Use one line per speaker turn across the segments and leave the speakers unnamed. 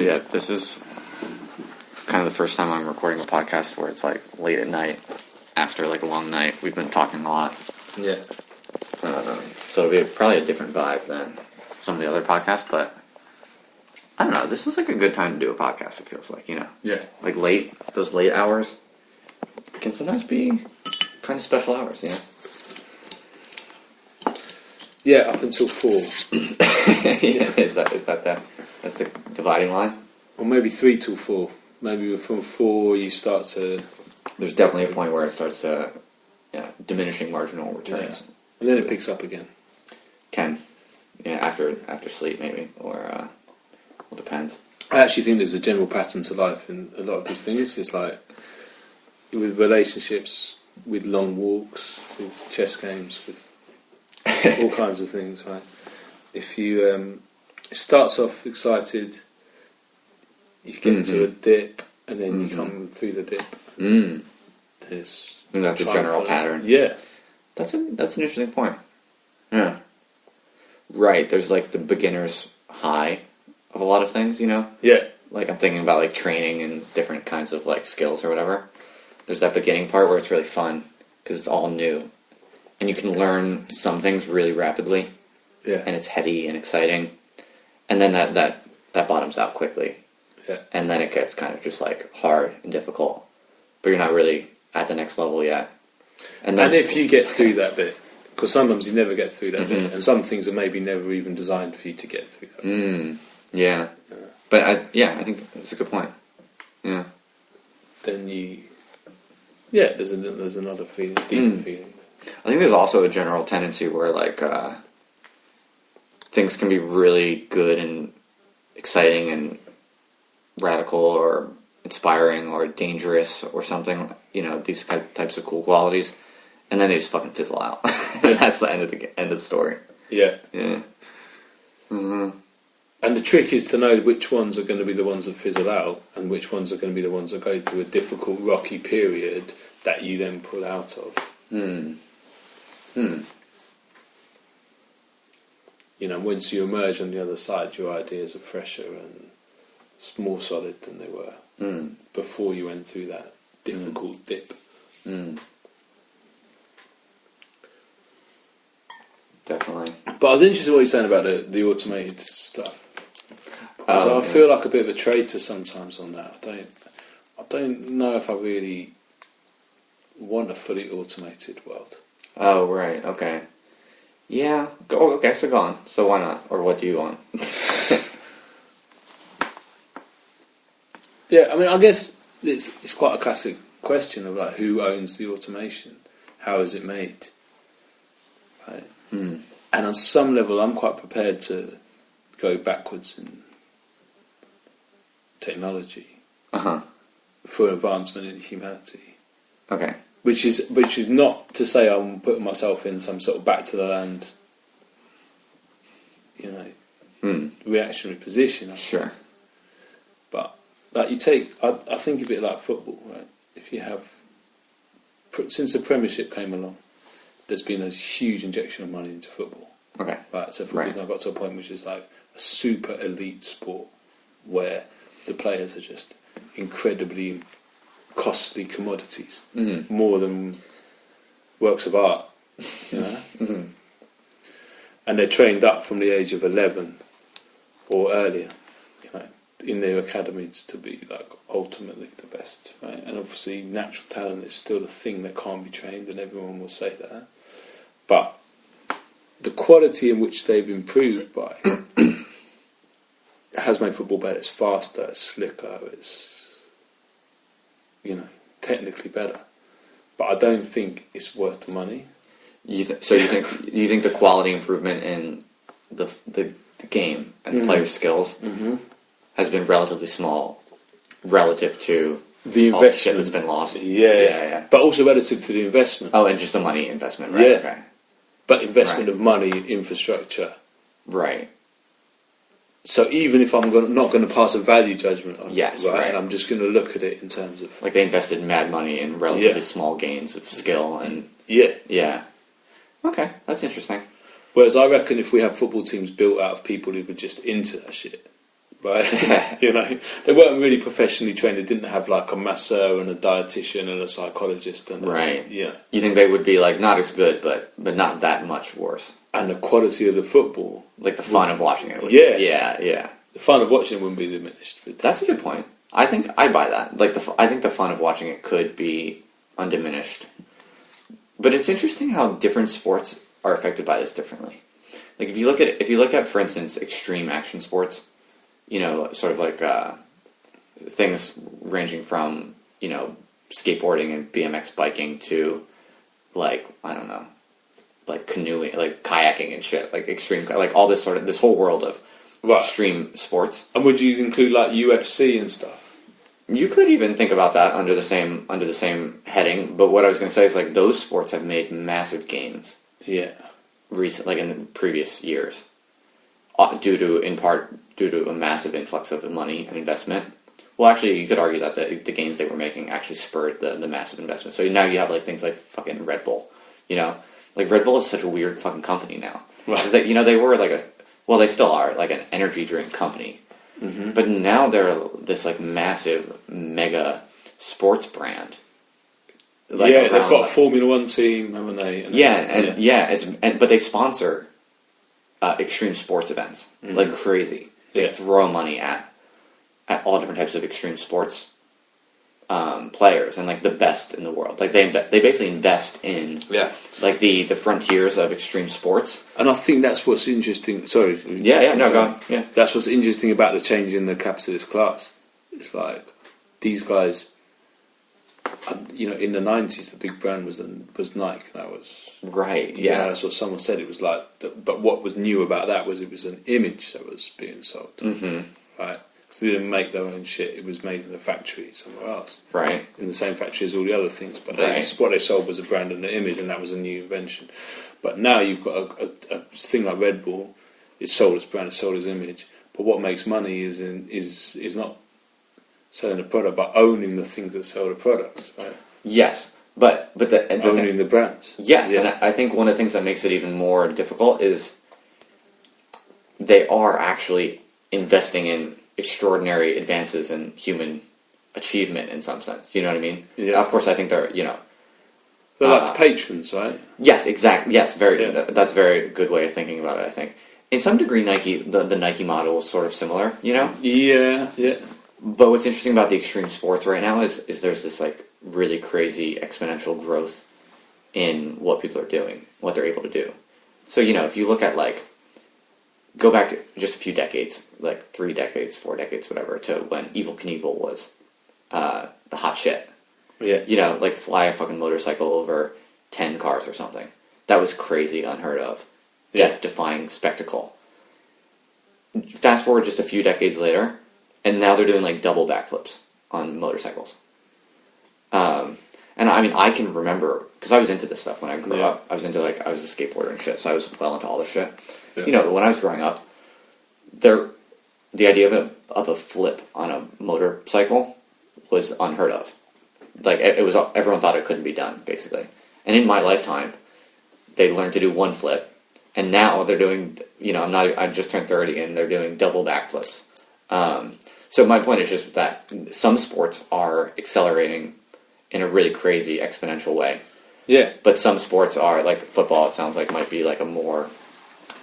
yeah, this is kind of the first time I'm recording a podcast where it's like late at night after like a long night. We've been talking a lot.
Yeah.
So it'll be probably a different vibe than some of the other podcasts, but I don't know. This is like a good time to do a podcast, it feels like, you know?
Yeah.
Like those late hours can sometimes be kind of special hours, you know?
Yeah, up until 4.
Yeah, is that that's the dividing line?
Or maybe 3 till 4. Maybe from 4 you start to...
There's definitely a point where it starts to, diminishing marginal returns.
Yeah. And then it picks up again.
After sleep maybe, or well, depends.
I actually think there's a general pattern to life in a lot of these things. It's like with relationships, with long walks, with chess games, with all kinds of things, right? If you it starts off excited, you get into a dip, and then you come through the dip.
And that's a general pattern.
Yeah,
that's an interesting point. Yeah, right. There's like the beginner's high of a lot of things, you know.
Yeah.
Like I'm thinking about like training and different kinds of like skills or whatever. There's that beginning part where it's really fun because it's all new, and you can learn some things really rapidly.
Yeah.
And it's heady and exciting, and then that bottoms out quickly.
Yeah.
And then it gets kind of just like hard and difficult, but you're not really at the next level yet.
And if you get through that bit, because sometimes you never get through that bit, and some things are maybe never even designed for you to get through that bit.
Yeah. But I think that's a good point. Yeah.
Then there's another feeling, deeper feeling.
I think there's also a general tendency where like things can be really good and exciting and radical or inspiring or dangerous or something, you know, these types of cool qualities, and then they just fucking fizzle out. And that's the end of the story.
Yeah.
Yeah. Mm-hmm.
And the trick is to know which ones are going to be the ones that fizzle out and which ones are going to be the ones that go through a difficult, rocky period that you then pull out of. You know, once you emerge on the other side, your ideas are fresher and more solid than they were before you went through that difficult dip.
Definitely.
But I was interested in what you're saying about the automated stuff. Because I feel like a bit of a traitor sometimes on that. I don't know if I really want a fully automated world.
Oh, right, okay. Yeah, okay, so go on. So why not? Or what do you want?
Yeah, I mean, I guess it's quite a classic question of like who owns the automation? How is it made? Right? And on some level, I'm quite prepared to go backwards in technology for advancement in humanity.
Okay.
Which is not to say I'm putting myself in some sort of back to the land, you know, reactionary position.
Sure.
But like you take, I think of it like football, right? If you have, since the Premiership came along, there's been a huge injection of money into football.
Okay.
Right. So football's now got to a point which is like a super elite sport where the players are just incredibly costly commodities, more than works of art, you know. And they're trained up from the age of 11 or earlier, you know, in their academies to be like ultimately the best, right? And obviously natural talent is still a thing that can't be trained, and everyone will say that. But the quality in which they've improved by has made football better. It's faster, it's slicker, it's, you know, technically better. But I don't think it's worth the money. You think
the quality improvement in the game and the players' skills has been relatively small relative to
the investment
all the shit that's been lost?
Yeah. But also relative to the investment.
Oh, and just the money investment, right?
Yeah.
Okay.
But investment of money, infrastructure.
Right.
So even if I'm not going to pass a value judgment on
it,
right, and I'm just going to look at it in terms of...
Like they invested mad money in relatively small gains of skill and... Yeah. Okay, that's interesting.
Whereas I reckon if we have football teams built out of people who were just into that shit, right? You know, they weren't really professionally trained. They didn't have like a masseur and a dietitian and a psychologist. And
right.
Yeah.
You think they would be like not as good, but not that much worse.
And the quality of the football,
like the fun of watching it.
Yeah. The fun of watching it wouldn't be diminished.
That's a good point. I think I buy that. Like I think the fun of watching it could be undiminished. But it's interesting how different sports are affected by this differently. Like if you look at for instance extreme action sports, you know, sort of like things ranging from, you know, skateboarding and BMX biking to like, I don't know, like canoeing, like kayaking and shit, like extreme, like all this whole world of extreme sports.
And would you include like UFC and stuff?
You could even think about that under the same heading, but what I was going to say is like those sports have made massive gains.
Yeah.
Like in the previous years, in part due to a massive influx of money and investment. Well, actually, you could argue that the gains they were making actually spurred the massive investment. So now you have like things like fucking Red Bull. You know, like Red Bull is such a weird fucking company now. Right. That, you know, they were like they still are like an energy drink company. Mm-hmm. But now they're this like massive mega sports brand.
Like they've got a Formula One team, haven't they?
But they sponsor extreme sports events like crazy. They throw money at all different types of extreme sports players and like the best in the world. Like they basically invest in like the frontiers of extreme sports.
And I think that's what's interesting. Sorry.
Go on. Yeah.
That's what's interesting about the change in the capitalist class. It's like these guys. You know, in the 90s, the big brand was Nike. That was
right. Yeah,
that's what someone said. It was like, but what was new about that was it was an image that was being sold. Mm-hmm. Right. So they didn't make their own shit. It was made in a factory somewhere else.
Right.
In the same factory as all the other things. But what they sold was a brand and an image, and that was a new invention. But now you've got a thing like Red Bull. It's sold as brand, it's sold as image. But what makes money is not selling the product, but owning the things that sell the products, right?
Yes, but
owning the brands.
Yes, and I think one of the things that makes it even more difficult is they are actually investing in extraordinary advances in human achievement in some sense. You know what I mean? Yeah. Of course, I think they're
they're like patrons, right?
Yes, exactly. Yes, that's a very good way of thinking about it. I think in some degree, Nike the Nike model is sort of similar. You know?
Yeah.
But what's interesting about the extreme sports right now is there's this like really crazy exponential growth in what people are doing, what they're able to do. So, you know, if you look at like, go back just a few decades, like 3 decades, 4 decades, whatever, to when Evel Knievel was the hot shit.
Yeah.
You know, like fly a fucking motorcycle over 10 cars or something. That was crazy, unheard of. Death-defying spectacle. Fast forward just a few decades later, and now they're doing like double backflips on motorcycles. And I mean, I can remember, because I was into this stuff when I grew up. I was a skateboarder and shit, so I was well into all this shit. Yeah. You know, when I was growing up, the idea of a flip on a motorcycle was unheard of. Like, everyone thought it couldn't be done, basically. And in my lifetime, they learned to do one flip, and now they're doing, you know, I just turned 30, and they're doing double backflips. So my point is just that some sports are accelerating in a really crazy exponential way.
Yeah.
But some sports are, like football, it sounds like might be like a more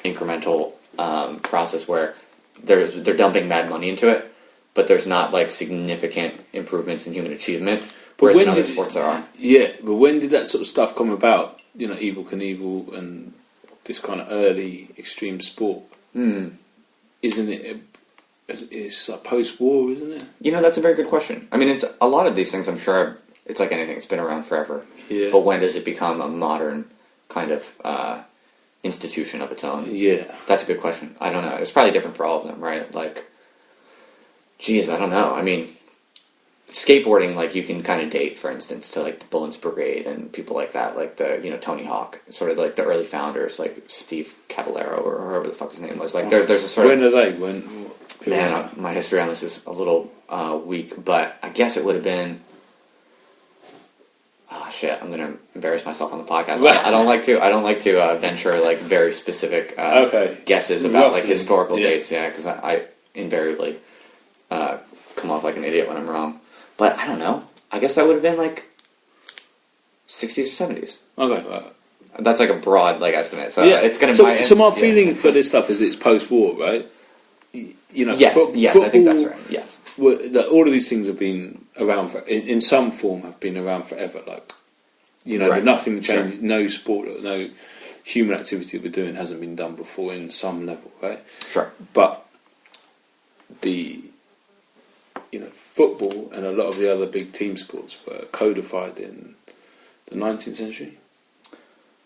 incremental process where they're dumping mad money into it, but there's not like significant improvements in human achievement, whereas in other sports there are.
Yeah, but when did that sort of stuff come about? You know, Evel Knievel and this kind of early extreme sport. Isn't it... It's like post-war, isn't it?
You know, that's a very good question. I mean, it's a lot of these things, I'm sure, it's like anything, it's been around forever.
Yeah.
But when does it become a modern kind of institution of its own?
Yeah.
That's a good question. I don't know. It's probably different for all of them, right? Like, geez, I don't know. I mean, skateboarding, like, you can kind of date, for instance, to, like, the Bullens Brigade and people like that, like the, you know, Tony Hawk, sort of like the early founders, like Steve Caballero or whoever the fuck his name was. Like, there's a sort
of... When are they?
Man, my history on this is a little weak, but I guess it would have been... Oh shit! I'm gonna embarrass myself on the podcast. I don't like to venture like very specific guesses about like historical dates. Yeah, because I invariably come off like an idiot when I'm wrong. But I don't know. I guess that would have been like 60s or 70s.
Okay, right.
That's like a broad estimate. So
Yeah,
it's going to.
So my feeling for this stuff is it's post-war, right? You know,
yes,
football,
I think that's right. Yes,
all of these things have been around in some form have been around forever. Like, you know,
right.
nothing changed.
Sure.
No sport, no human activity that we're doing hasn't been done before in some level, right?
Sure.
But football and a lot of the other big team sports were codified in the 19th century,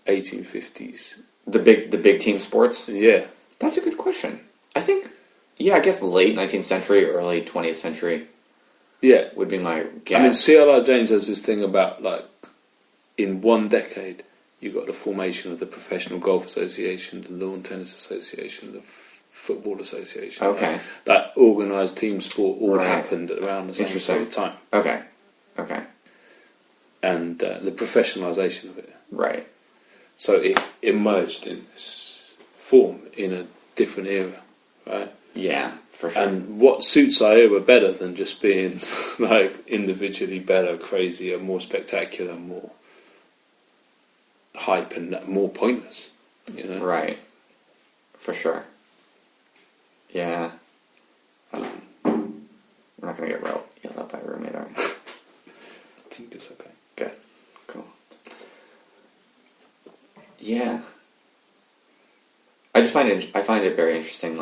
1850s.
The big team sports.
Yeah,
that's a good question. I think. Yeah, I guess late 19th century, early 20th century.
Yeah,
would be my guess.
I mean, C.L.R. James has this thing about in one decade, you got the formation of the Professional Golf Association, the Lawn Tennis Association, the Football Association.
Okay,
that organised team sport all
right.
happened around the same sort of time.
Okay,
and the professionalisation of it.
Right.
So it emerged in this form in a different era, right?
Yeah, for sure.
And what suits our era better than just being individually better, crazier, more spectacular, more hype and more pointless, you know?
Right. For sure. Yeah. We're not going to get yelled at by a roommate, are we?
I think it's okay.
Good. Cool. Yeah. I find it very interesting,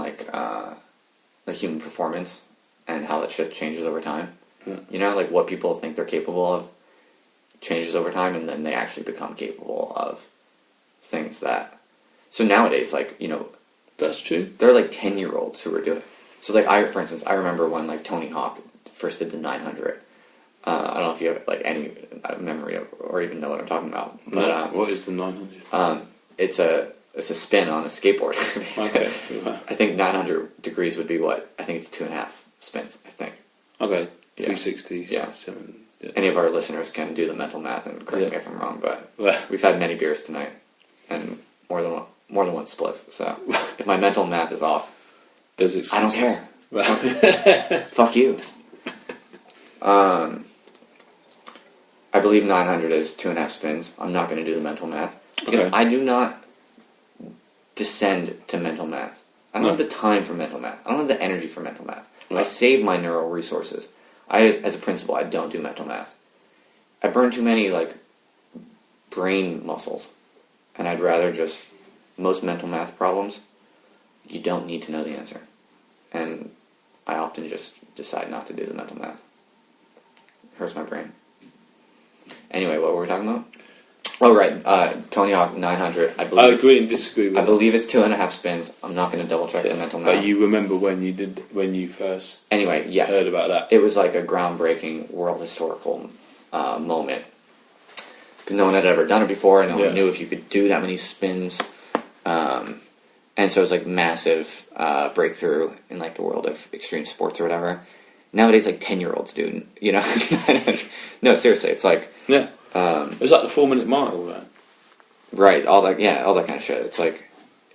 the human performance and how that shit changes over time.
Yeah.
You know, what people think they're capable of changes over time, and then they actually become capable of things that. So nowadays,
that's true.
There are 10-year-olds who are doing it. So for instance, I remember when Tony Hawk first did the 900. I don't know if you have any memory of or even know what I'm talking about. But
what is the 900?
It's a spin on a skateboard.
Okay.
I think 900 degrees would be what? I think it's 2.5 spins, I think.
Okay.
Yeah.
360s.
Yeah.
7. Yeah.
Any of our listeners can do the mental math and correct me if I'm wrong, but we've had many beers tonight and more than one spliff. So if my mental math is off,
there's excuses.
I don't care. Fuck you. I believe 900 is 2.5 spins. I'm not going to do the mental math because I do not descend to mental math. I don't have the time for mental math. I don't have the energy for mental math. Right. I save my neural resources. As a principle, I don't do mental math. I burn too many brain muscles, and I'd rather most mental math problems, you don't need to know the answer, and I often just decide not to do the mental math. It hurts my brain. Anyway, what were we talking about? Oh, right. Tony Hawk 900. I
agree and disagree with
I believe it's 2.5 spins. I'm not going to double check the mental math.
But you remember when you first
yes.
heard about that?
It was a groundbreaking world historical moment. Because no one had ever done it before, and no one knew if you could do that many spins. And so it was massive breakthrough in the world of extreme sports or whatever. Nowadays, 10-year-olds do, you know? No, seriously, it's
yeah. It was the 4-minute mile, right?
Right, all that kind of shit.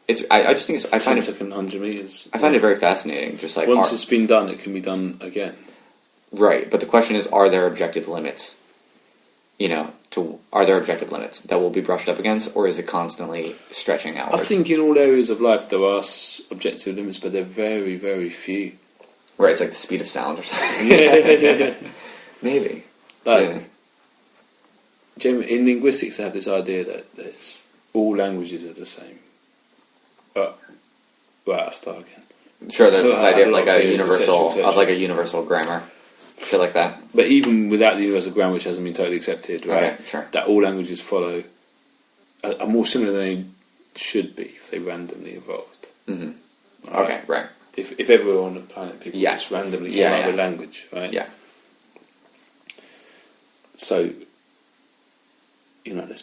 It's I just think I find
100 meters.
I find it very fascinating. Just
once it's been done, it can be done again.
Right, but the question is, are there objective limits? You know, are there objective limits that will be brushed up against, or is it constantly stretching outward?
I think in all areas of life there are objective limits, but they're very, very few.
Right, it's the speed of sound or something.
Yeah.
Maybe.
In linguistics, they have this idea that all languages are the same. But I'll start again.
Sure, there's this idea of a universal grammar, shit like that.
But even without the universal grammar, which hasn't been totally accepted, right?
Okay, sure.
That all languages follow are more similar than they should be if they randomly evolved.
Mm-hmm. Right? Okay, right.
If everyone on the planet people just randomly came up with language, right?
Yeah.
So,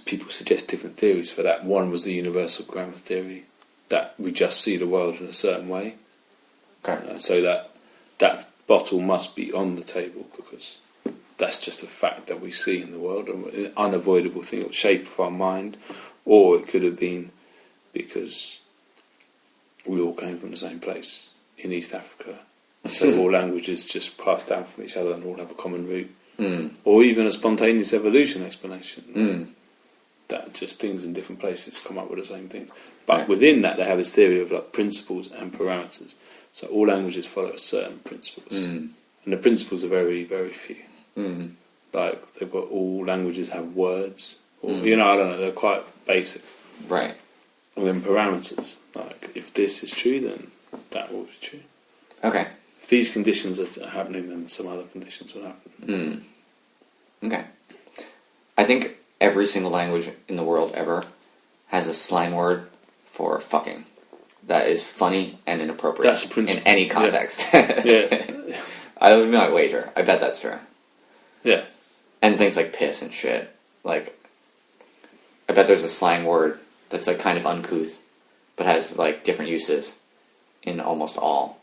people suggest different theories for that. One was the universal grammar theory, that we just see the world in a certain way.
Okay.
So that bottle must be on the table because that's just a fact that we see in the world, an unavoidable thing, shape of our mind, or it could have been because we all came from the same place in East Africa So all languages just pass down from each other and all have a common root. Or even a spontaneous evolution explanation. That just things in different places come up with the same things. But within that, they have this theory of like principles and parameters. So all languages follow certain principles. And the principles are very, very few. Like, they've got all languages have words. Or, I don't know, they're quite basic.
Right.
And then parameters. Like, if this is true, then that will be true.
Okay.
If these conditions are happening, then some other conditions will happen.
Okay. I think every single language in the world ever has a slang word for fucking that is funny and inappropriate.
That's a principle.
In any context.
Yeah.
I would not wager. I bet that's true.
Yeah.
And things like piss and shit. Like, I bet there's a slang word that's like kind of uncouth, but has like different uses in almost all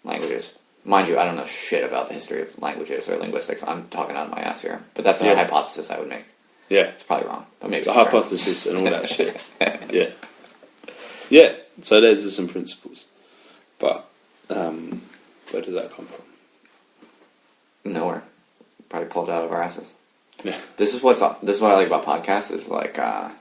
languages. Mind you, I don't know shit about the history of languages or linguistics. I'm talking out of my ass here. But that's a hypothesis I would make. Yeah. It's probably wrong. But maybe
it's a hypothesis and all that shit. Yeah. Yeah. So there's some principles. But where did that come from?
Nowhere. Probably pulled out of our asses.
Yeah.
This is what I like about podcasts is like I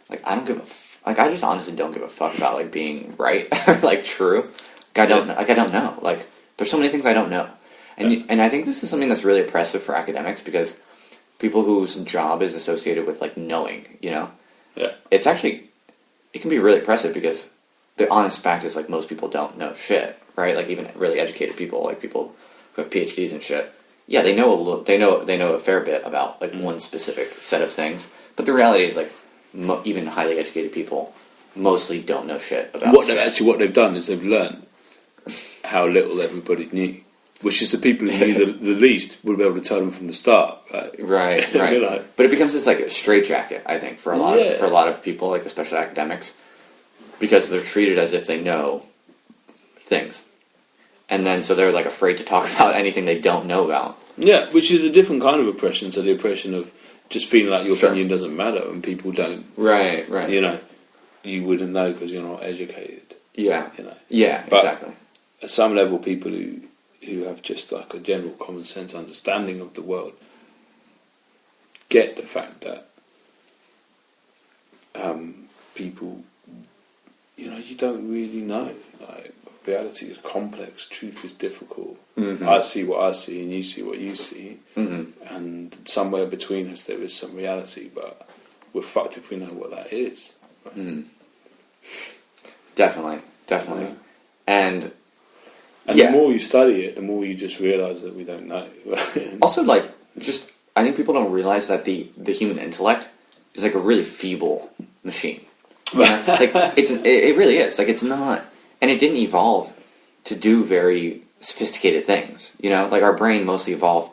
don't give a I just honestly don't give a fuck about like being right or like true. I don't know. Like, there's so many things I don't know. And I think this is something that's really oppressive for academics because people whose job is associated with like knowing, Yeah. It's actually, it can be really oppressive because the honest fact is like most people don't know shit, right? Like even really educated people, like people who have PhDs and shit. Yeah, they know a fair bit about like one specific set of things, but the reality is like even highly educated people mostly don't know shit about shit.
What they've done is they've learned how little everybody knew, which is the people who knew the least would be able to tell them from the start.
Right. But it becomes this like straitjacket, I think, for a lot of people, like especially academics, because they're treated as if they know things. And then, so they're like afraid to talk about anything they don't know about.
Yeah, which is a different kind of oppression. So the oppression of just feeling like your opinion doesn't matter and people don't.
Right.
You wouldn't know because you're not educated.
Yeah. Yeah, but exactly.
At some level, people who have just like a general common sense understanding of the world get the fact that people, you don't really know. Like, reality is complex, truth is difficult. I see what I see and you see what you see. And somewhere between us there is some reality, but we're fucked if we know what that is. Right?
Definitely. Yeah. And
the more you study it, the more you just realise that we don't know.
Also, like, I think people don't realise that the human intellect is like a really feeble machine. Like, it really is. Like, it's not... And it didn't evolve to do very sophisticated things, Like, our brain mostly evolved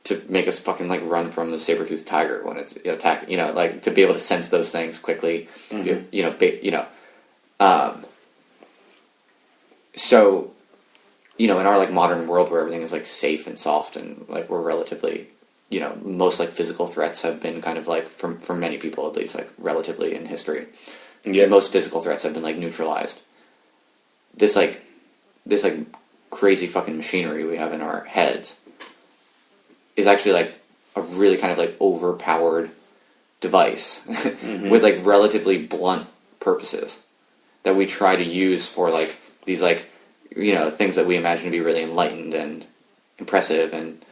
to make us fucking, like, run from the saber-toothed tiger when it's attacking, like, to be able to sense those things quickly, So, in our, like, modern world where everything is, like, safe and soft and, like, we're relatively, most, like, physical threats have been kind of, like, for many people at least, like, relatively in history. Yeah. Most physical threats have been, like, neutralized. This crazy fucking machinery we have in our heads is actually like a really kind of like overpowered device with like relatively blunt purposes that we try to use for like these like things that we imagine to be really enlightened and impressive and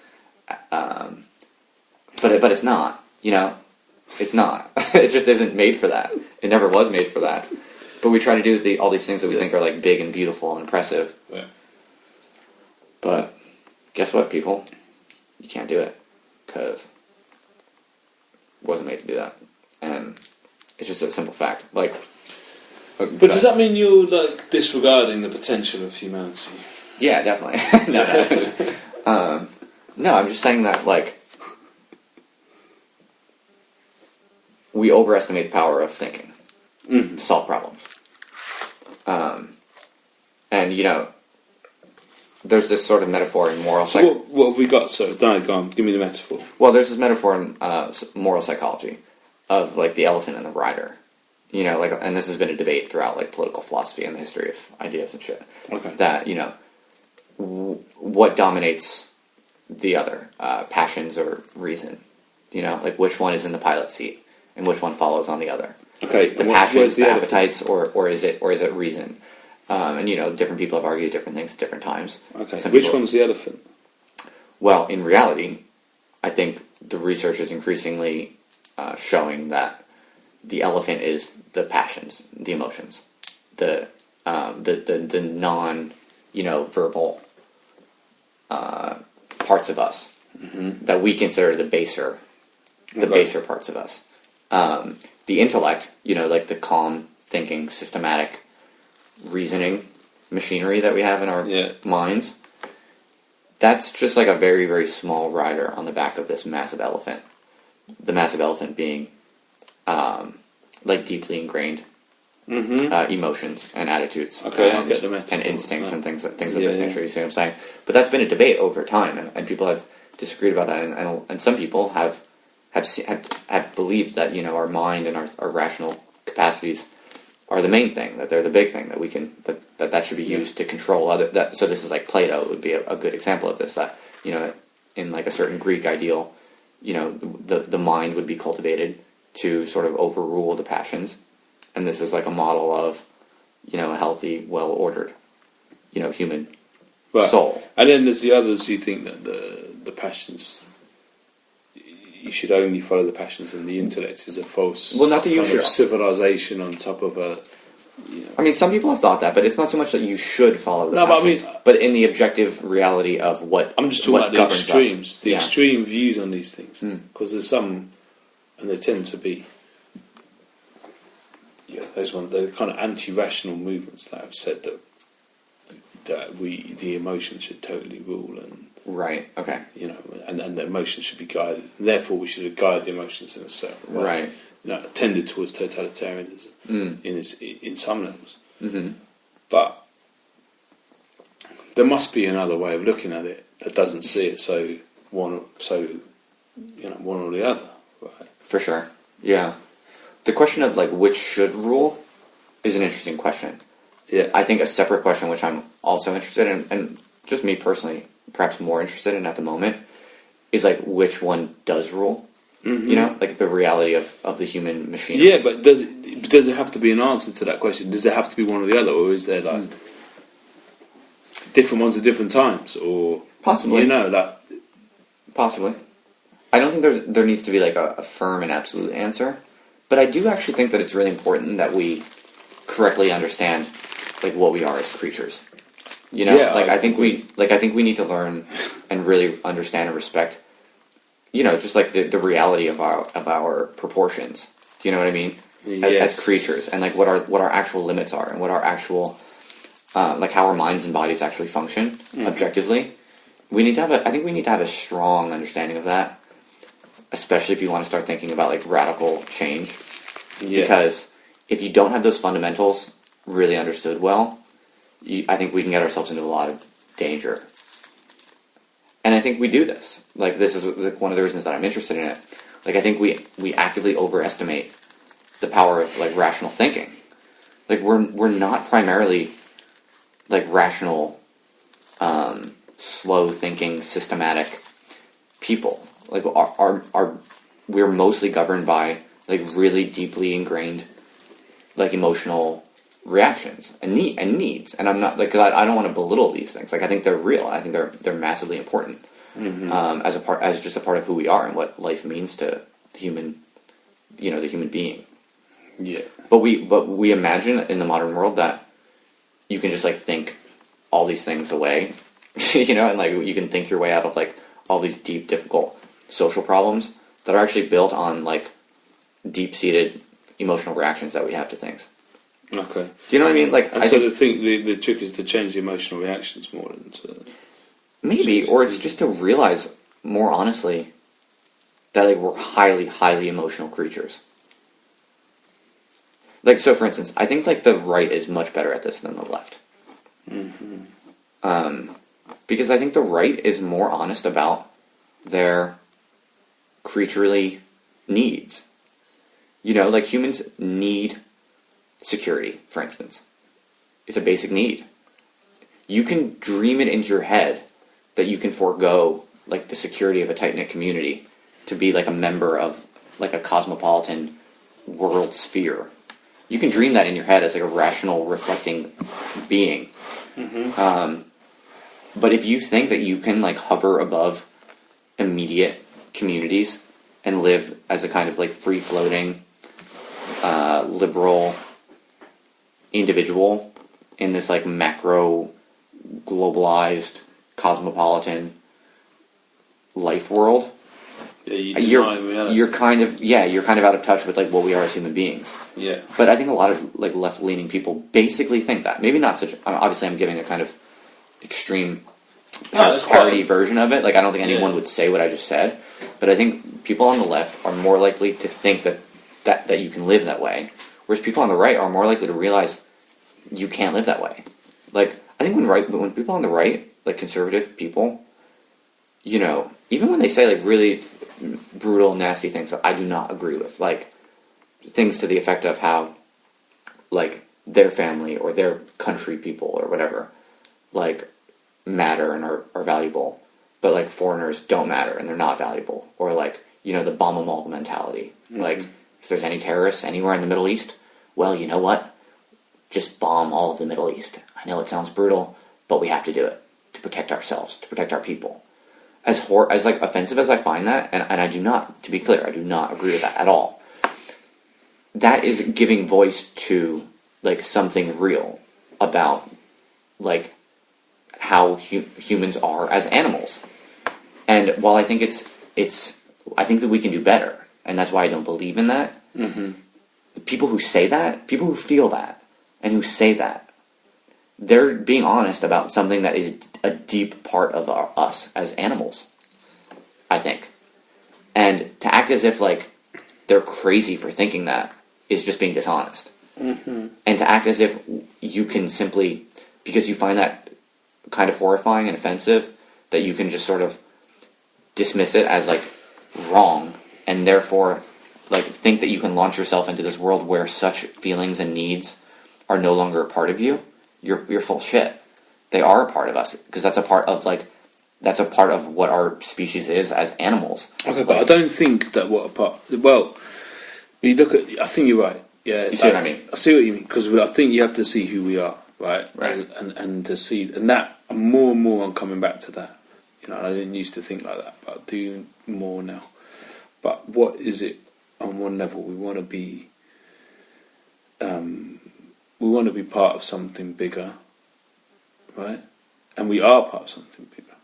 but it's not, it's not. It just isn't made for that. It never was made for that. But we try to do all these things that we think are like big and beautiful and impressive. Yeah. But guess what, people? You can't do it because it wasn't made to do that, and it's just a simple fact. Like,
but does that mean you're like disregarding the potential of humanity?
Yeah, definitely. No, I'm just saying that like we overestimate the power of thinking to solve problems. And there's this sort of metaphor in moral psychology.
So what have we got? So, go on, give me the metaphor.
Well, there's this metaphor in moral psychology of like the elephant and the rider. And this has been a debate throughout like political philosophy and the history of ideas and shit. Okay. That what dominates the other, passions or reason. You know, like which one is in the pilot seat and which one follows on the other.
Okay,
The passions, the appetites, or is it reason? And you know, different people have argued different things at different times.
Okay, which one's the elephant?
Well, in reality, I think the research is increasingly showing that the elephant is the passions, the emotions, the non, verbal parts of us that we consider the baser parts of us. The intellect, like the calm thinking, systematic reasoning machinery that we have in our minds, that's just like a very, very small rider on the back of this massive elephant. The massive elephant being like deeply ingrained emotions and attitudes, and instincts and things of this nature. You see what I'm saying? But that's been a debate over time, and people have disagreed about that, and some people have believed that our mind and our rational capacities are the main thing, that they're the big thing, that we can that should be used to control other. So this is like Plato would be a good example of this. That in like a certain Greek ideal, the mind would be cultivated to sort of overrule the passions, and this is like a model of a healthy, well-ordered human soul.
And then there's the others who think that the passions, you should only follow the passions, and the intellect is a false
not that you should
civilization on top of a.
I mean, some people have thought that, but it's not so much that you should follow the passions, but in the objective reality of what
I'm just talking about the extremes,
the
extreme views on these things, because there's some, and they tend to be, the kind of anti-rational movements that have said that the emotions should totally rule, and
right, okay,
and the emotions should be guided, and therefore we should guide the emotions in a certain way,
right?
Tended towards totalitarianism in some levels,
mm-hmm.
But there must be another way of looking at it that doesn't see it one or the other, right?
For sure, yeah. The question of like which should rule is an interesting question.
Yeah,
I think a separate question, which I'm also interested in, and just me personally, perhaps more interested in at the moment, is like which one does rule.
Mm-hmm.
Like the reality of the human machine.
Yeah, but does it have to be an answer to that question? Does there have to be one or the other, or is there like different ones at different times, or
possibly?
Possibly.
I don't think there needs to be like a firm and absolute answer, but I do actually think that it's really important that we correctly understand like what we are as creatures. I think we need to learn and really understand and respect. Just like the reality of our proportions. Do you know what I mean?
Yes.
As creatures, and like what our actual limits are, and what our actual like how our minds and bodies actually function objectively. I think we need to have a strong understanding of that, especially if you want to start thinking about like radical change. Yeah. Because if you don't have those fundamentals really understood well, I think we can get ourselves into a lot of danger. And I think we do this. Like, this is one of the reasons that I'm interested in it. Like, I think we actively overestimate the power of, like, rational thinking. Like, we're not primarily, like, rational, slow-thinking, systematic people. Like, we're mostly governed by, like, really deeply ingrained, like, emotional reactions and needs, and I'm not like, cause I don't want to belittle these things. Like, I think they're real. I think they're massively important as just a part of who we are and what life means to the human being.
Yeah.
But we imagine in the modern world that you can just like think all these things away, and like you can think your way out of like all these deep, difficult social problems that are actually built on like deep-seated emotional reactions that we have to things.
Okay.
Do you know what I mean? Like,
the trick is to change the emotional reactions more than to...
Maybe, or it's just to realize more honestly that like we're highly, highly emotional creatures. Like, so for instance, I think like the right is much better at this than the left. Mm-hmm. Because I think the right is more honest about their creaturely needs. Like humans need security, for instance. It's a basic need. you can dream it into your head that you can forego like the security of a tight-knit community to be like a member of like a cosmopolitan world sphere. You can dream that in your head as like a rational, reflecting being. But if you think that you can like hover above immediate communities and live as a kind of like free-floating, liberal individual in this like macro, globalized, cosmopolitan life world, you're kind of out of touch with like what we are as human beings.
Yeah.
But I think a lot of like left-leaning people basically think that. Maybe not such. Obviously, I'm giving a kind of extreme parody version of it. Like I don't think anyone would say what I just said, but I think people on the left are more likely to think that you can live that way, whereas people on the right are more likely to realize you can't live that way. Like I think when people on the right, like conservative people, you know, even when they say like really brutal, nasty things that I do not agree with, like things to the effect of how like their family or their country people or whatever like matter and are valuable, but like foreigners don't matter and they're not valuable, or like, you know, the bomb them all mentality. Like if there's any terrorists anywhere in the Middle East, well, you know what, just bomb all of the Middle East. I know it sounds brutal, but we have to do it to protect ourselves, to protect our people. As like offensive as I find that, and I do not, to be clear, I do not agree with that at all. That is giving voice to like something real about like how humans are as animals. And while I think I think that we can do better, and that's why I don't believe in that. The people who say that, people who feel that, and who say that, they're being honest about something that is a deep part of us as animals, I think. And to act as if like they're crazy for thinking that is just being dishonest. And to act as if you can simply, because you find that kind of horrifying and offensive, that you can just sort of dismiss it as like wrong, and therefore like think that you can launch yourself into this world where such feelings and needs are no longer a part of you. You're full of shit. They are a part of us, because that's a part of what our species is as animals.
Okay, but I don't think that well, when you look at, I think you're right. Yeah,
you see what I mean?
I see what you mean, because I think you have to see who we are, right?
Right.
And to see, and that more and more I'm coming back to that. You know, I didn't used to think like that, but I do more now. But what is it on one level? We want to be. We want to be part of something bigger, right? And we are part of something bigger.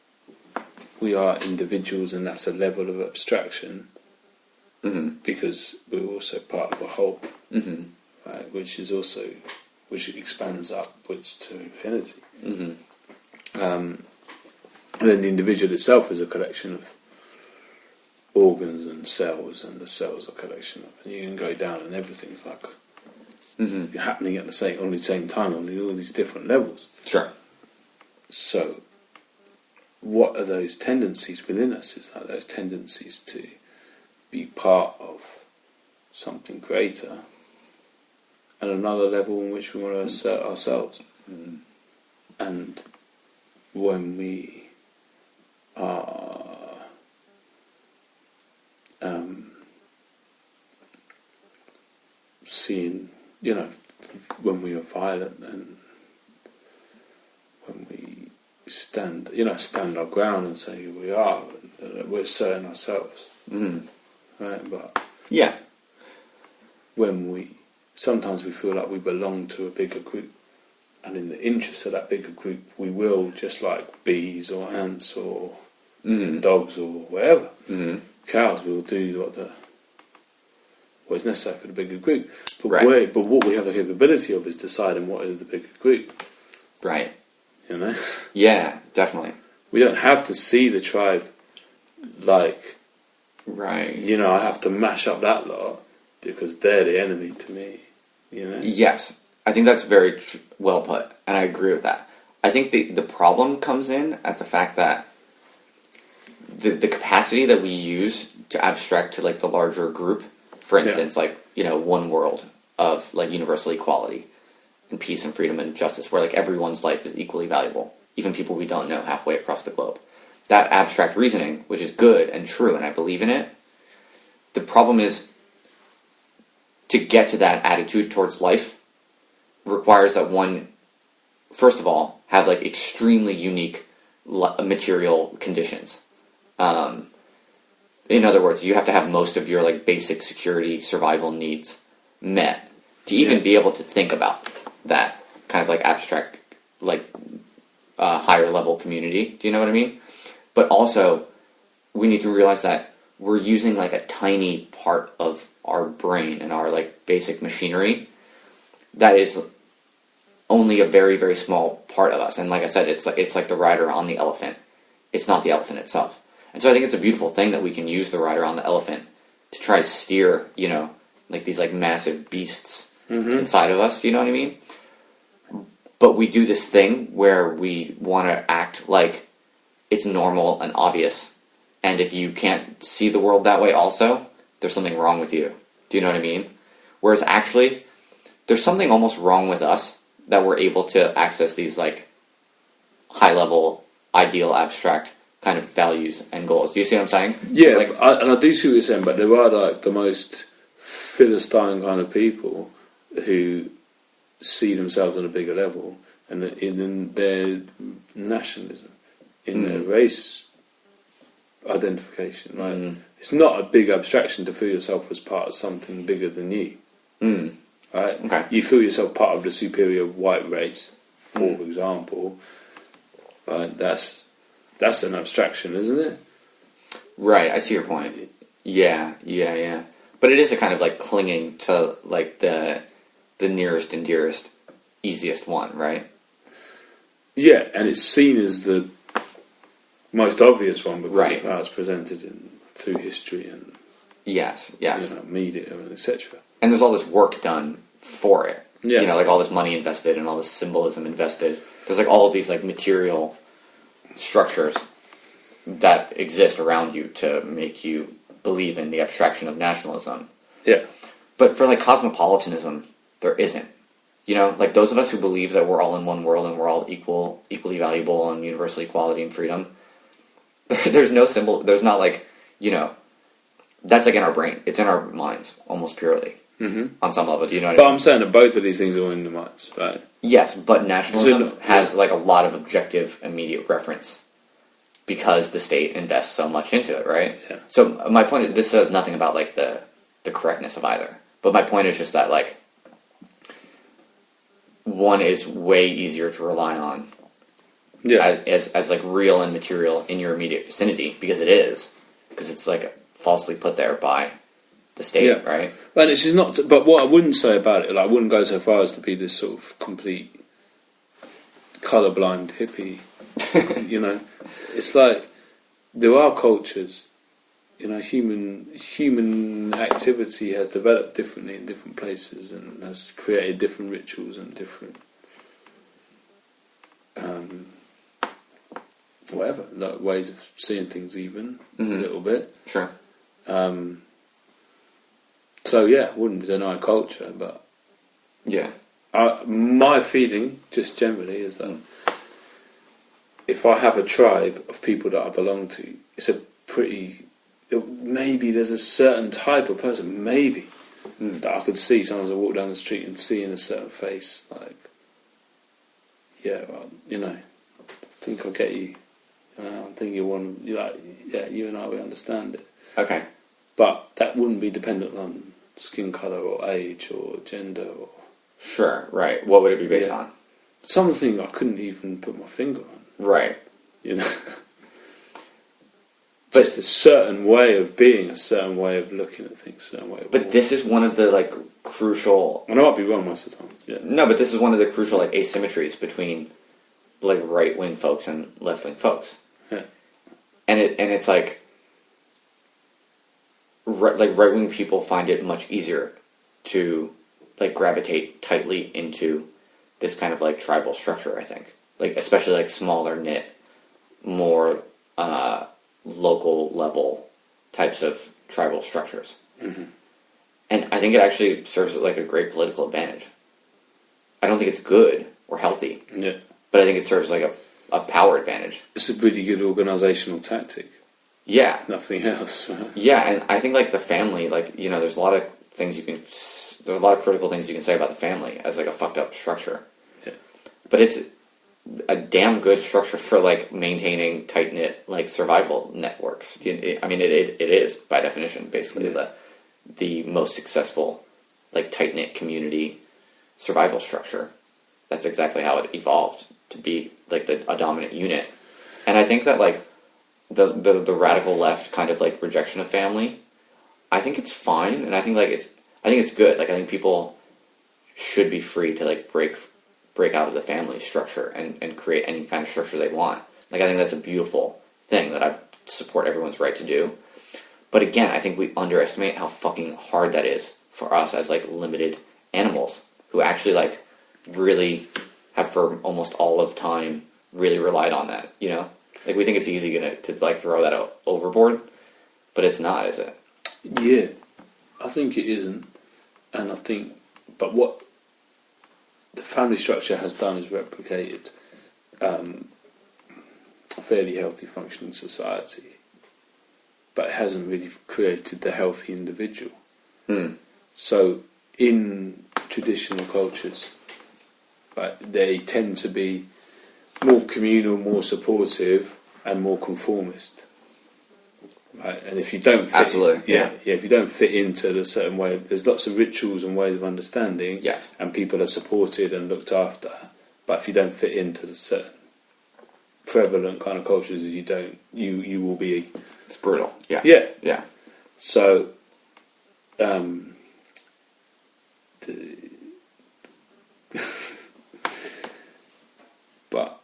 We are individuals, and that's a level of abstraction, because we're also part of a whole, right? Which expands upwards to infinity. And then the individual itself is a collection of organs and cells the cells are a collection of, and you can go down and everything's like happening at the same time on all these different levels.
Sure.
So what are those tendencies within us? Is like those tendencies to be part of something greater and another level in which we want to assert ourselves. And when we are seeing, you know, when we are violent and when we stand our ground and say who we are, we're asserting ourselves, right? But
yeah,
when sometimes we feel like we belong to a bigger group, and in the interest of that bigger group, we will, just like bees or ants or dogs or whatever, cows will do what is necessary for the bigger group. But but what we have the capability of is deciding what is the bigger group.
Right.
You know?
Yeah, definitely.
We don't have to see the tribe like,
right.
You know, I have to mash up that lot because they're the enemy to me. You know?
Yes. I think that's very well put, and I agree with that. I think the problem comes in at the fact that the capacity that we use to abstract to like the larger group, for instance, like, you know, one world of like universal equality, and peace and freedom and justice, where like everyone's life is equally valuable, even people we don't know halfway across the globe. That abstract reasoning, which is good and true, and I believe in it, the problem is to get to that attitude towards life requires that one, first of all, have like extremely unique material conditions. In other words, you have to have most of your like basic security survival needs met to even be able to think about that kind of like abstract, like higher level community. Do you know what I mean? But also, we need to realize that we're using like a tiny part of our brain and our like basic machinery that is only a very, very small part of us. And like I said, it's like the rider on the elephant. It's not the elephant itself. And so I think it's a beautiful thing that we can use the rider on the elephant to try to steer, you know, like these like massive beasts inside of us. Do you know what I mean? But we do this thing where we want to act like it's normal and obvious. And if you can't see the world that way also, there's something wrong with you. Do you know what I mean? Whereas actually, there's something almost wrong with us that we're able to access these like high-level, ideal, abstract kind of values and goals. Do you see what I'm saying?
Yeah,
so, like,
and I do see what you're saying, but there are like the most Philistine kind of people who see themselves on a bigger level, and in their nationalism, in their race identification, right? It's not a big abstraction to feel yourself as part of something bigger than you, right?
Okay.
You feel yourself part of the superior white race, for example. Right? That's an abstraction, isn't it?
Right, I see your point. Yeah. But it is a kind of like clinging to like the nearest and dearest, easiest one, right?
Yeah, and it's seen as the most obvious one because of how it's presented through history and
yes,
you know, media and etc.
And there's all this work done for it.
Yeah.
You know, like all this money invested and all this symbolism invested. There's like all of these like material structures that exist around you to make you believe in the abstraction of nationalism.
Yeah.
But for like cosmopolitanism, there isn't. You know, like those of us who believe that we're all in one world and we're all equally valuable and universal equality and freedom, there's no symbol, there's not like, you know, that's like in our brain. It's in our minds, almost purely, on some level. Do you know what I mean?
But I'm saying that both of these things are in the minds, right?
Yes, but nationalism has like a lot of objective, immediate reference because the state invests so much into it, right?
Yeah.
So my point, this says nothing about like the correctness of either. But my point is just that like one is way easier to rely on as like real and material in your immediate vicinity because it is. Because it's like falsely put there by the state, right?
And it's just not. But what I wouldn't say about it, like, I wouldn't go so far as to be this sort of complete colourblind hippie. You know, it's like there are cultures. You know, human activity has developed differently in different places and has created different rituals and different whatever, like ways of seeing things, even a little bit.
Sure.
So yeah, wouldn't deny culture, but
yeah,
my feeling, just generally, is that if I have a tribe of people that I belong to, it's a pretty. Maybe there's a certain type of person, maybe that I could see. Sometimes I walk down the street and see in a certain face, like, yeah, well, you know, I think I'll get you. I think you want, like, yeah, you and I, we understand it.
Okay.
But that wouldn't be dependent on skin colour or age or gender or...
Sure, right. What would it be based on?
Something I couldn't even put my finger on.
Right.
You know? But just a certain way of being, a certain way of looking at things, a certain way of...
But this is one of the, like, crucial...
And I might be wrong most of the time, yeah.
No, but this is one of the crucial, like, asymmetries between, like, right-wing folks and left-wing folks.
Yeah.
And it's like... right-wing people find it much easier to, like, gravitate tightly into this kind of, like, tribal structure, I think. Like, especially, like, smaller knit, more, local level types of tribal structures. And I think it actually serves as, like, a great political advantage. I don't think it's good or healthy.
Yeah.
But I think it serves like a power advantage.
It's a really good organisational tactic.
Yeah.
Nothing else.
Yeah, and I think like the family, like, you know, there's a lot of things there's a lot of critical things you can say about the family as like a fucked up structure.
Yeah.
But it's a damn good structure for like maintaining tight knit like survival networks. I mean, it is by definition basically the most successful like tight knit community survival structure. That's exactly how it evolved to be like a dominant unit. And I think that like the radical left kind of like rejection of family, I think it's fine, and I think it's good. Like I think people should be free to like break out of the family structure and create any kind of structure they want. Like I think that's a beautiful thing that I support everyone's right to do. But again, I think we underestimate how fucking hard that is for us as like limited animals who actually like really have for almost all of time really relied on that, you know? Like we think it's easy to like throw that out overboard, but it's not, is it?
Yeah, I think it isn't. And I think, but what the family structure has done is replicated a fairly healthy functioning society, but it hasn't really created the healthy individual. So in traditional cultures, right, they tend to be more communal, more supportive, and more conformist. Right, and if you don't fit, if you don't fit into the certain way, there's lots of rituals and ways of understanding,
yes,
and people are supported and looked after. But if you don't fit into the certain prevalent kind of cultures, you will be.
It's brutal. Yeah.
Yeah. So, but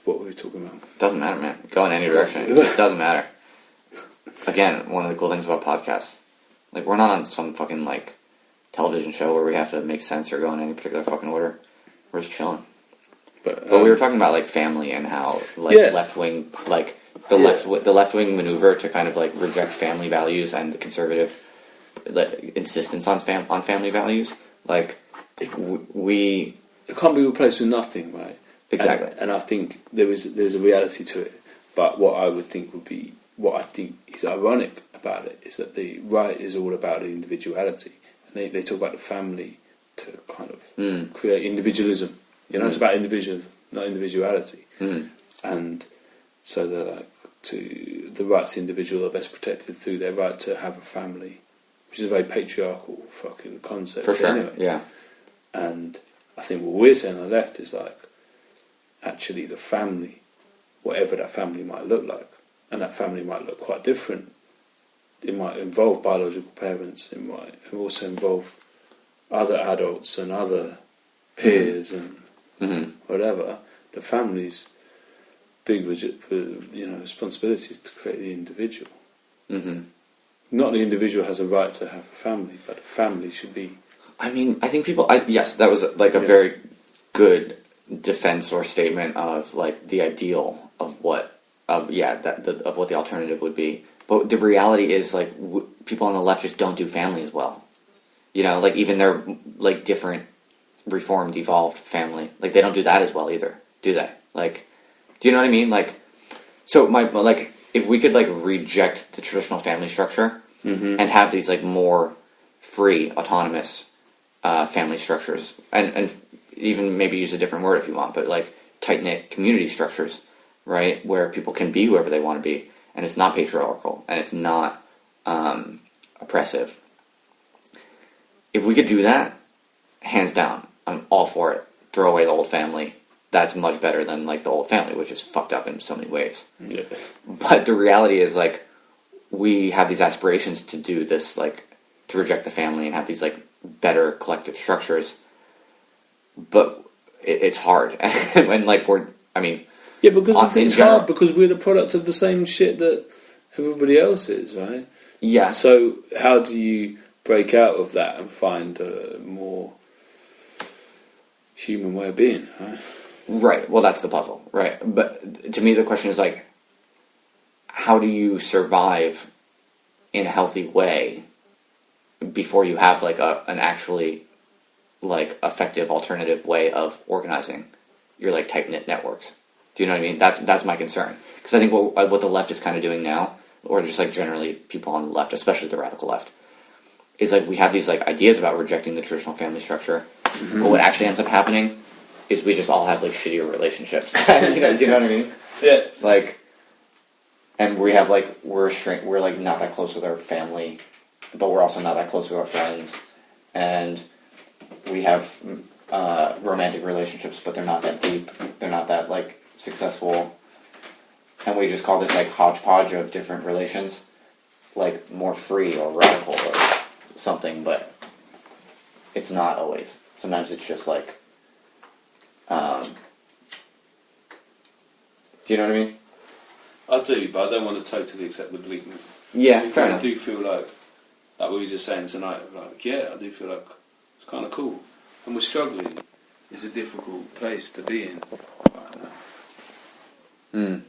what were we talking about?
Doesn't matter, man. Go in any direction. It doesn't matter. Again, one of the cool things about podcasts, like we're not on some fucking like television show where we have to make sense or go in any particular fucking order. We're just chilling. But we were talking about like family and how like left wing, like the left wing maneuver to kind of like reject family values and the conservative insistence on family values. Like it
can't be replaced with nothing, right?
Exactly.
And I think there's a reality to it. But what I think is ironic about it is that the right is all about individuality, and they talk about the family to kind of create individualism. You know, it's about individualism, not individuality. And so they're like, the rights of the individual are best protected through their right to have a family, which is a very patriarchal fucking concept.
For sure,
anyway.
yeah.
And I think what we're saying on the left is like, actually the family, whatever that family might look like, and that family might look quite different. It might involve biological parents, it might also involve other adults and other peers and whatever. The family's big responsibility is to create the individual. Not the individual has a right to have a family, but the family should be.
I mean, I think yes, that was like a very good defense or statement of like the ideal of what the alternative would be. But the reality is like people on the left just don't do family as well. You know, like even their like different reformed, evolved family, like they don't do that as well either, do they? Like, do you know what I mean? Like, so if we could like reject the traditional family structure and have these like more free, autonomous family structures, and even maybe use a different word if you want, but like tight-knit community structures, right, where people can be whoever they want to be, and it's not patriarchal and it's not oppressive. If we could do that, hands down, I'm all for it. Throw away the old family. That's much better than like the old family, which is fucked up in so many ways.
Yeah.
But the reality is like we have these aspirations to do this, like to reject the family and have these like better collective structures. But it's hard, and like because
I think it's hard because we're the product of the same shit that everybody else is, right?
Yeah.
So how do you break out of that and find a more human way of being, right?
Right. Well, that's the puzzle, right? But to me, the question is like, how do you survive in a healthy way before you have like an actually like effective alternative way of organizing your like tight knit networks. Do you know what I mean? That's my concern, because I think what the left is kind of doing now, or just like generally people on the left, especially the radical left, is like we have these like ideas about rejecting the traditional family structure, but what actually ends up happening is we just all have like shittier relationships. Do you know what I mean?
Yeah.
Like, and we have like we're like not that close with our family, but we're also not that close with our friends, and we have romantic relationships, but they're not that deep. They're not that like successful, and we just call this like hodgepodge of different relations, like more free or radical or something. But it's not always. Sometimes it's just like, do you know what I mean?
I do, but I don't want to totally accept the bleakness.
Yeah,
because
fair enough.
I do feel like we were just saying tonight, like, yeah, I do feel like it's kind of cool. And we're struggling. It's a difficult place to be in right now.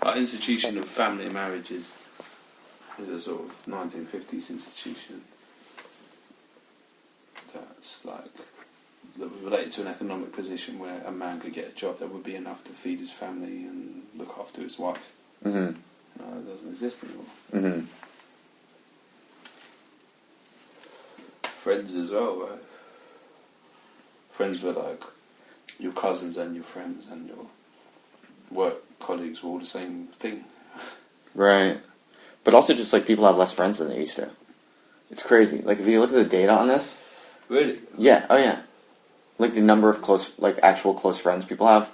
Our institution of family and marriage is a sort of 1950s institution that's like related to an economic position where a man could get a job that would be enough to feed his family and look after his wife.
Mm-hmm.
It doesn't exist anymore.
Mm-hmm.
Friends as well, right? Friends were like your cousins and your friends and your work colleagues were all the same thing.
Right. But also just like people have less friends than they used to. It's crazy. Like if you look at the data on this.
Really?
Yeah. Oh yeah. Like the number of actual close friends people have,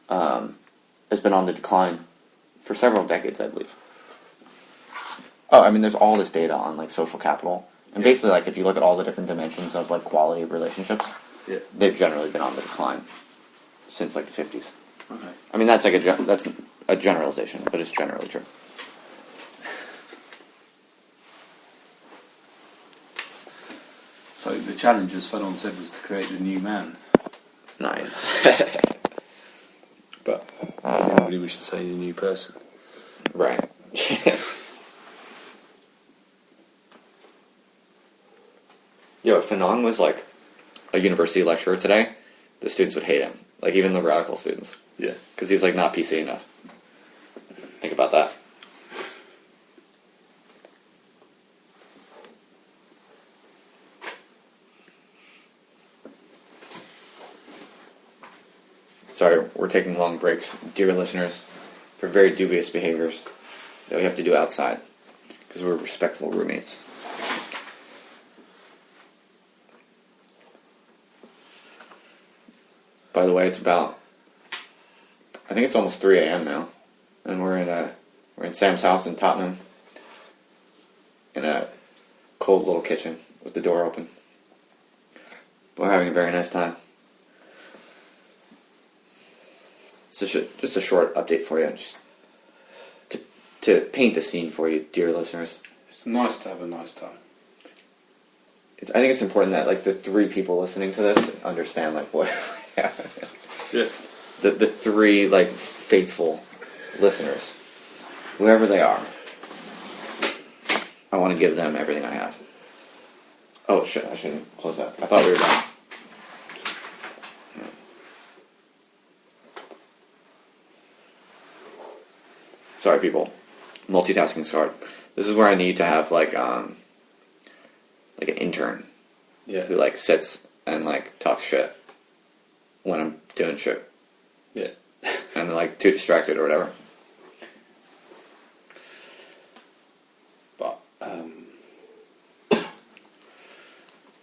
has been on the decline for several decades, I believe. Oh, I mean, there's all this data on like social capital, and basically, like if you look at all the different dimensions of like quality of relationships, they've generally been on the decline since like the 50s.
Okay.
I mean, that's a generalization, but it's generally true.
So the challenge, as Fanon said, was to create a new man.
Nice.
But presumably we should say a new person.
Right. Yo, if Fanon was like a university lecturer today, the students would hate him. Like even the radical students.
Yeah.
Because he's like not PC enough. Think about that. Sorry, we're taking long breaks, dear listeners, for very dubious behaviors that we have to do outside, because we're respectful roommates. By the way, I think it's almost 3 a.m. now, and we're in Sam's house in Tottenham, in a cold little kitchen with the door open. We're having a very nice time. Just a short update for you, just to paint the scene for you, dear listeners.
It's nice to have a nice time.
I think it's important that like the 3 people listening to this understand like what. Yeah. The 3 like faithful listeners, whoever they are. I want to give them everything I have. Oh shit! I shouldn't close that. I thought we were done. Sorry, people. Multitasking's hard. This is where I need to have like an intern, who like sits and like talks shit when I'm doing shit.
Yeah.
And like too distracted or whatever.
But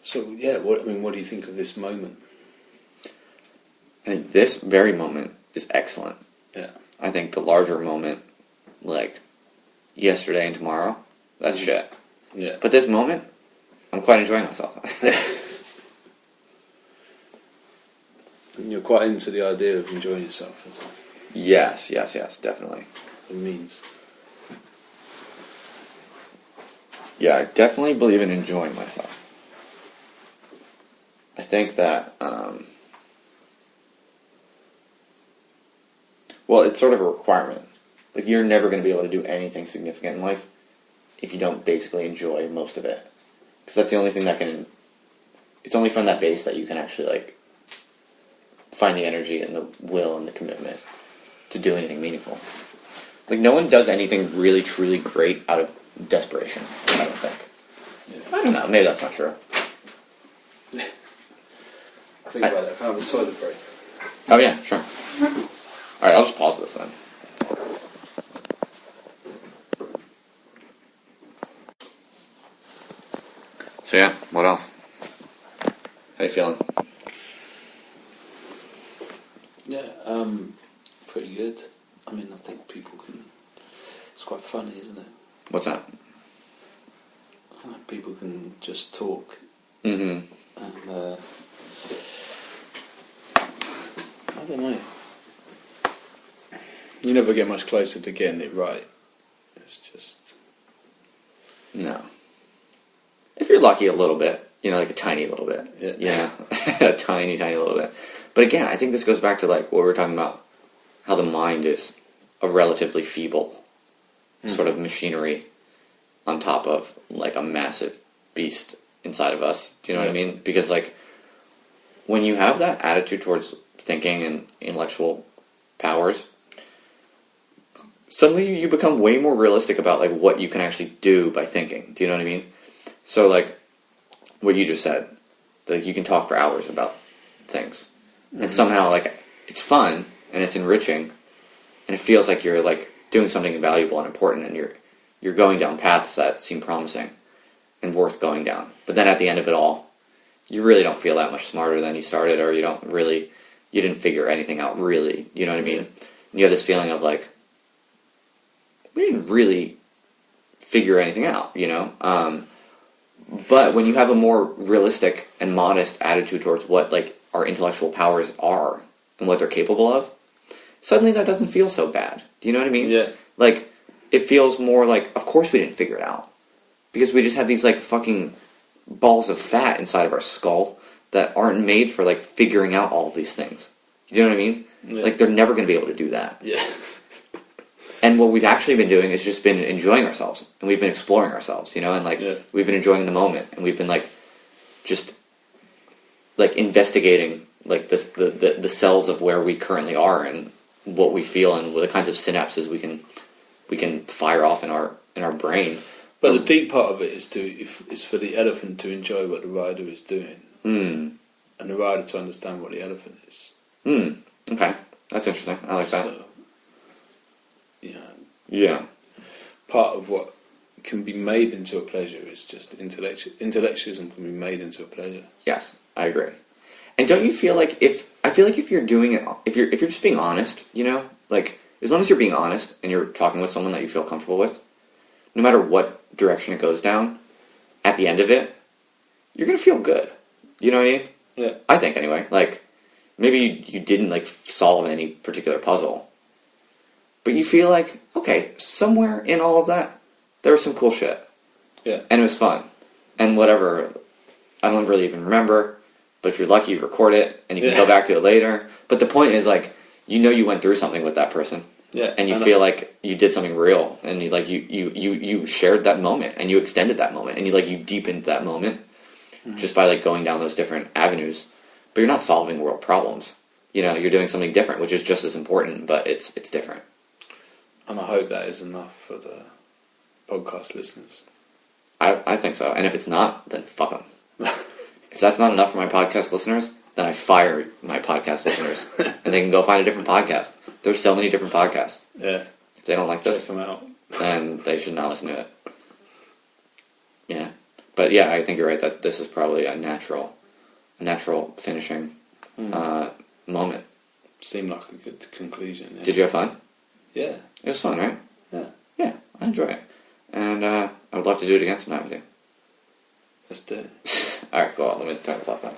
so yeah, what do you think of this moment?
And this very moment is excellent.
Yeah.
I think the larger moment, like yesterday and tomorrow, that's shit.
Yeah.
But this moment, I'm quite enjoying myself.
And you're quite into the idea of enjoying yourself as well.
Yes, definitely.
It means.
Yeah, I definitely believe in enjoying myself. I think that, well, it's sort of a requirement. Like, you're never going to be able to do anything significant in life if you don't basically enjoy most of it. Because that's the only thing that can... It's only from that base that you can actually, like, find the energy and the will and the commitment to do anything meaningful. Like, no one does anything really, truly great out of desperation, I don't think. Yeah. I don't know, maybe that's not true.
I think about it, I can have a toilet break.
Oh yeah, sure. Alright, I'll just pause this then. So yeah, what else? How you feeling?
Yeah, pretty good. I mean, I think people can... It's quite funny, isn't it?
What's that?
People can just talk.
Mm-hmm.
And, I don't know. You never get much closer to getting it right. It's just...
No. If you're lucky a little bit, like a tiny little bit. Yeah. A tiny little bit. But again, I think this goes back to like what we were talking about, how the mind is a relatively feeble sort of machinery on top of like a massive beast inside of us. Do you know what I mean? Because like when you have that attitude towards thinking and intellectual powers, suddenly you become way more realistic about like what you can actually do by thinking. Do you know what I mean? So like what you just said, like you can talk for hours about things, and somehow like it's fun and it's enriching, and it feels like you're like doing something valuable and important, and you're going down paths that seem promising and worth going down. But then at the end of it all, you really don't feel that much smarter than you started, or you didn't figure anything out really. You know what I mean? And you have this feeling of like, we didn't really figure anything out, But when you have a more realistic and modest attitude towards what like our intellectual powers are and what they're capable of, suddenly that doesn't feel so bad. Do you know what I mean?
Yeah.
Like, it feels more like, of course we didn't figure it out. Because we just have these like fucking balls of fat inside of our skull that aren't made for like figuring out all of these things. You know what I mean? Yeah. Like, they're never going to be able to do that.
Yeah.
And what we've actually been doing is just been enjoying ourselves. And we've been exploring ourselves, and like, we've been enjoying the moment. And we've been like, just like investigating like the cells of where we currently are and what we feel and the kinds of synapses we can fire off in our brain.
But the deep part of it is for the elephant to enjoy what the rider is doing, and the rider to understand what the elephant is.
Okay, that's interesting. I like that.
So,
yeah.
Part of what can be made into a pleasure is just intellectualism can be made into a pleasure.
Yes, I agree. And don't you feel like if you're doing it, if you're just being honest, like as long as you're being honest and you're talking with someone that you feel comfortable with, no matter what direction it goes down, at the end of it, you're gonna feel good. You know what I mean?
Yeah.
I think anyway. Like maybe you didn't like solve any particular puzzle, but you feel like, okay, somewhere in all of that, there was some cool shit.
Yeah.
And it was fun. And whatever, I don't really even remember, but if you're lucky, you record it, and you can go back to it later. But the point is, like, you went through something with that person.
Yeah.
And you feel like you did something real, and you shared that moment, and you extended that moment, and you deepened that moment just by, like, going down those different avenues. But you're not solving world problems. You're doing something different, which is just as important, but it's different.
And I hope that is enough for the podcast listeners.
I think so. And if it's not, then fuck them. If that's not enough for my podcast listeners, then I fire my podcast listeners. And they can go find a different podcast. There's so many different podcasts.
Yeah.
If they don't like this,
check them out.
Then they should not listen to it. Yeah. But yeah, I think you're right that this is probably a natural finishing moment.
Seemed like a good conclusion. Yeah.
Did you have fun?
Yeah.
It was fun, right?
Yeah.
Yeah, I enjoy it. And I would love to do it again sometime with you.
Let's do it.
Alright, cool. Let me turn this off then.